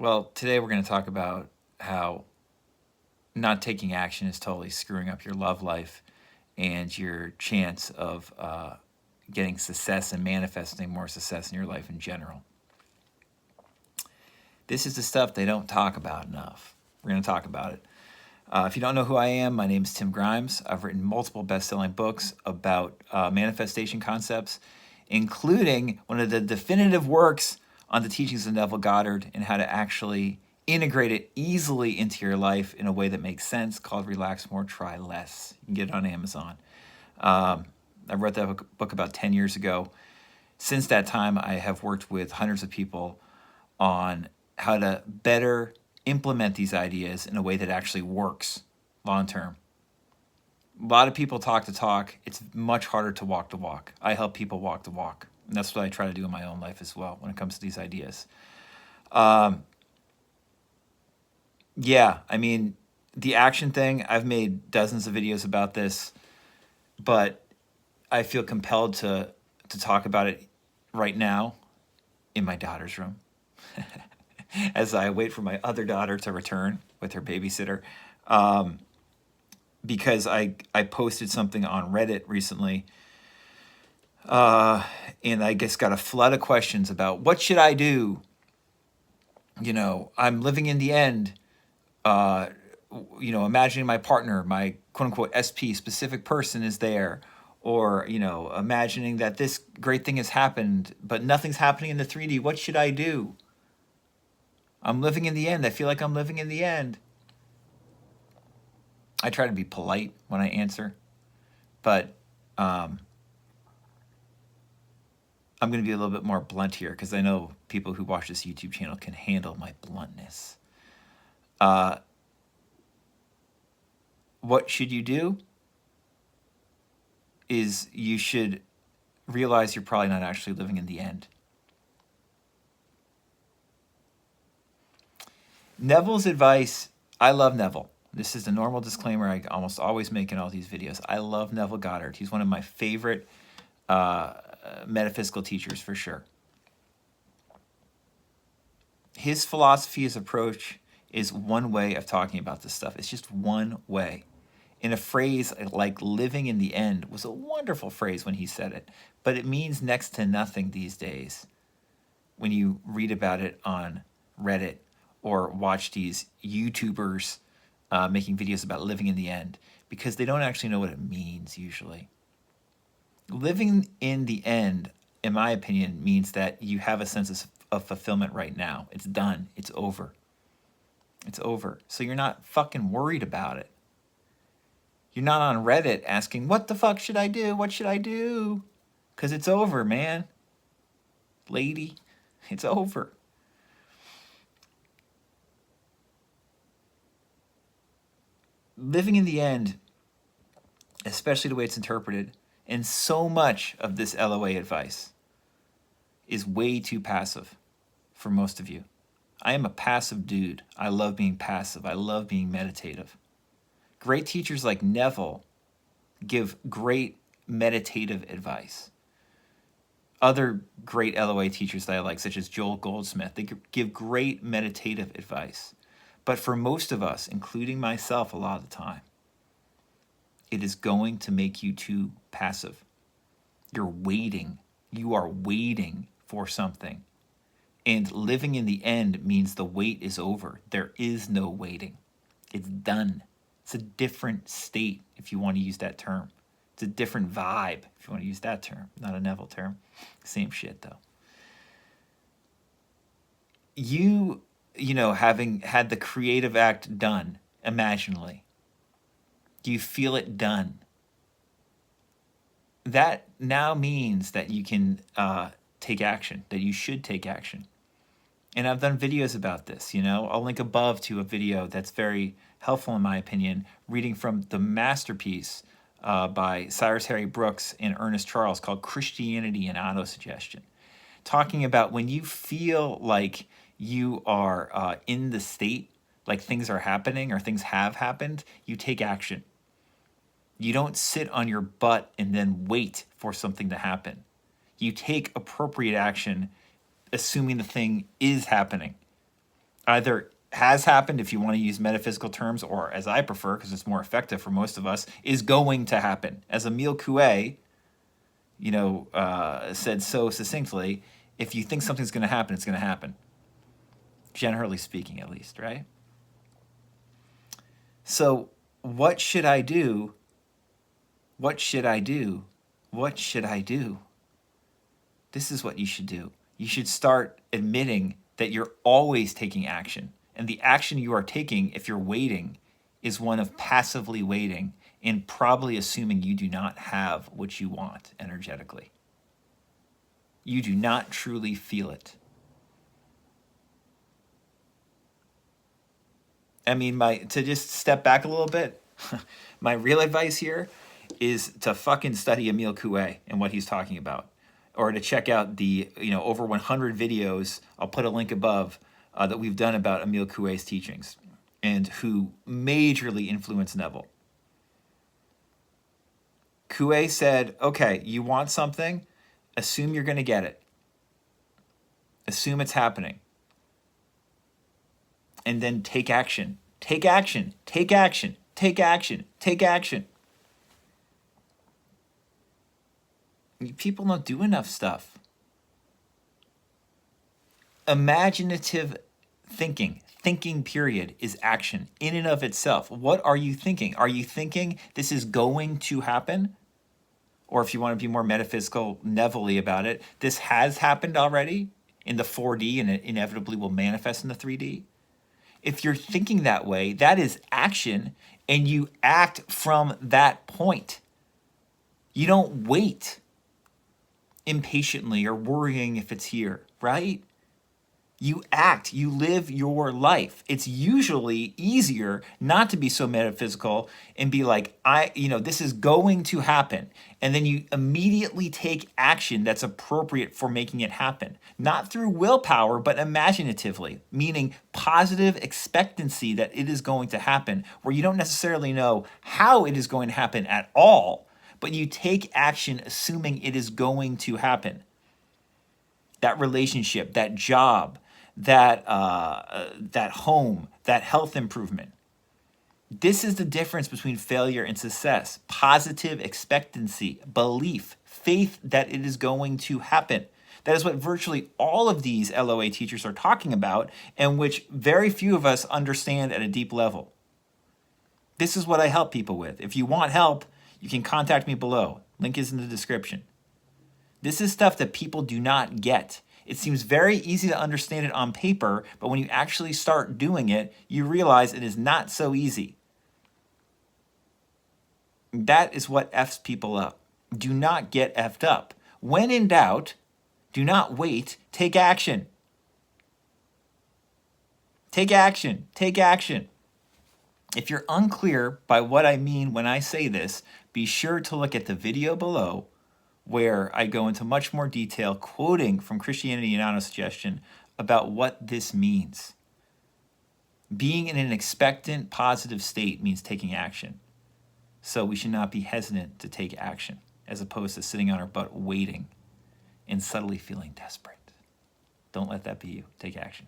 Well, today we're going to talk about how not taking action is totally screwing up your love life and your chance of getting success and manifesting more success in your life in general. This is the stuff they don't talk about enough. We're going to talk about it. If you don't know who I am, my name is Tim Grimes. I've written multiple best-selling books about manifestation concepts, including one of the definitive works on the teachings of Neville Goddard and how to actually integrate it easily into your life in a way that makes sense, called Relax More, Try Less. You can get it on Amazon. I wrote that book about 10 years ago. Since that time, I have worked with hundreds of people on how to better implement these ideas in a way that actually works long term. A lot of people talk the talk. It's much harder to walk the walk. I help people walk the walk. And that's what I try to do in my own life as well when it comes to these ideas. Yeah, I mean, the action thing, I've made dozens of videos about this, but I feel compelled to talk about it right now in my daughter's room as I wait for my other daughter to return with her babysitter. Because I posted something on Reddit recently, and I just got a flood of questions about what should I do? You know, I'm living in the end. Imagining my partner, my quote unquote SP, specific person is there. Or, imagining that this great thing has happened, but nothing's happening in the 3D. What should I do? I'm living in the end. I feel like I'm living in the end. I try to be polite when I answer, but I'm going to be a little bit more blunt here because I know people who watch this YouTube channel can handle my bluntness. What should you do? Is you should realize you're probably not actually living in the end. Neville's advice, I love Neville. This is the normal disclaimer I almost always make in all these videos. I love Neville Goddard. He's one of my favorite metaphysical teachers for sure. His philosophy, his approach is one way of talking about this stuff. It's just one way. And a phrase like living in the end was a wonderful phrase when he said it, but it means next to nothing these days when you read about it on Reddit or watch these YouTubers making videos about living in the end, because they don't actually know what it means usually. Living in the end, in my opinion, means that you have a sense of fulfillment right now. It's done. It's over. It's over. So you're not fucking worried about it. You're not on Reddit asking, what the fuck should I do? What should I do? Because it's over, man. Lady, it's over. Living in the end, especially the way it's interpreted, and so much of this LOA advice is way too passive for most of you. I am a passive dude. I love being passive. I love being meditative. Great teachers like Neville give great meditative advice. Other great LOA teachers that I like, such as Joel Goldsmith, they give great meditative advice. But for most of us, including myself a lot of the time, it is going to make you too passive. You're waiting. You are waiting for something. And living in the end means the wait is over. There is no waiting. It's done. It's a different state, if you want to use that term. It's a different vibe, if you want to use that term. Not a Neville term. Same shit, though. You having had the creative act done, imaginally, do you feel it done? That now means that you can take action, that you should take action. And I've done videos about this, I'll link above to a video that's very helpful in my opinion, reading from the masterpiece by Cyrus Harry Brooks and Ernest Charles called Christianity and Autosuggestion, talking about when you feel like you are in the state, like things are happening or things have happened, you take action. You don't sit on your butt and then wait for something to happen. You take appropriate action, assuming the thing is happening. either has happened, if you want to use metaphysical terms, or as I prefer, because it's more effective for most of us, is going to happen. As Emile Coué, said so succinctly, if you think something's going to happen, it's going to happen. Generally speaking, at least, right? So, what should I do? What should I do? What should I do? This is what you should do. You should start admitting that you're always taking action. And the action you are taking, if you're waiting, is one of passively waiting and probably assuming you do not have what you want energetically. You do not truly feel it. I mean, to just step back a little bit, my real advice here is to fucking study Emile Coué and what he's talking about, or to check out the over 100 videos. I'll put a link above that we've done about Emile Coué's teachings and who majorly influenced Neville. Coué said, okay, you want something, assume you're going to get it. Assume it's happening. And then take action. Take action. Take action. Take action. Take action. People don't do enough stuff. Imaginative thinking period, is action in and of itself. What are you thinking? Are you thinking this is going to happen? Or if you want to be more metaphysical, Neville-y about it, this has happened already in the 4D and it inevitably will manifest in the 3D? If you're thinking that way, that is action, and you act from that point. You don't wait impatiently or worrying if it's here, right? You act, you live your life. It's usually easier not to be so metaphysical and be like, this is going to happen. And then you immediately take action that's appropriate for making it happen. Not through willpower, but imaginatively, meaning positive expectancy that it is going to happen, where you don't necessarily know how it is going to happen at all, but you take action assuming it is going to happen. That relationship, that job, that home, that health improvement. This is the difference between failure and success. Positive expectancy, belief, faith that it is going to happen. That is what virtually all of these LOA teachers are talking about, and which very few of us understand at a deep level. This is what I help people with. If you want help, you can contact me below. Link is in the description. This is stuff that people do not get. It seems very easy to understand it on paper, but when you actually start doing it, you realize it is not so easy. That is what F's people up. Do not get F'd up. When in doubt, do not wait, take action. Take action, take action. If you're unclear by what I mean when I say this, be sure to look at the video below, where I go into much more detail, quoting from Christianity and Autosuggestion about what this means. Being in an expectant, positive state means taking action. So we should not be hesitant to take action, as opposed to sitting on our butt waiting and subtly feeling desperate. Don't let that be you. Take action.